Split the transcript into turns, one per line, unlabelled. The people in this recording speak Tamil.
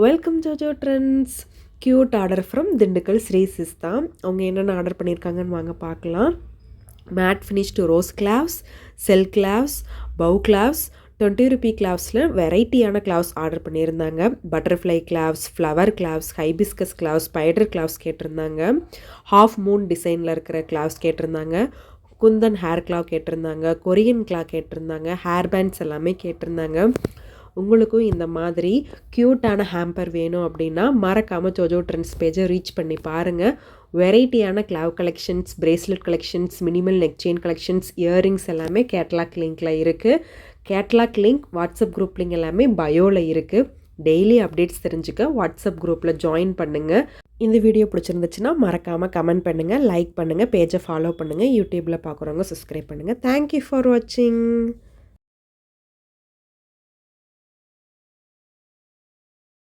Welcome Jojo Trends. Cute order from Dindigul Sri Sistha. அவங்க என்னென்ன ஆர்டர் பண்ணியிருக்காங்கன்னு வாங்க பார்க்கலாம். Matte finished rose claws, shell claws, bow claws, 20 rupee கிளாவ்ஸில் வெரைட்டியான கிளாவ்ஸ் ஆர்டர் பண்ணியிருந்தாங்க. Butterfly claws, flower claws, hibiscus claws, spider claws கேட்டிருந்தாங்க. ஹாஃப் மூன் டிசைனில் இருக்கிற கிளாவ்ஸ் கேட்டிருந்தாங்க. குந்தன் ஹேர் கிளாவ் கேட்டிருந்தாங்க. கொரியன் கிளாவ் கேட்டிருந்தாங்க. ஹேர் பேண்ட்ஸ் எல்லாமே கேட்டிருந்தாங்க. உங்களுக்கும் இந்த மாதிரி க்யூட்டான ஹேம்பர் வேணும் அப்படின்னா மறக்காமல் ஜோஜோ ட்ரெண்ட்ஸ் பேஜை ரீச் பண்ணி பாருங்கள். வெரைட்டியான glove collections, bracelet collections, minimal neck chain collections, earrings எல்லாமே கேட்லாக் லிங்க்கில் இருக்குது. Catalogue link, WhatsApp group link எல்லாமே பயோவில் இருக்குது. டெய்லி அப்டேட்ஸ் தெரிஞ்சுக்க வாட்ஸ்அப் குரூப்பில் ஜாயின் பண்ணுங்கள். இந்த வீடியோ பிடிச்சிருந்துச்சுன்னா மறக்காமல் கமெண்ட் பண்ணுங்கள், லைக் பண்ணுங்கள், பேஜை ஃபாலோ பண்ணுங்கள். யூடியூப்பில் பார்க்குறவங்க சப்ஸ்கிரைப் பண்ணுங்கள். தேங்க்யூ ஃபார் வாட்சிங்.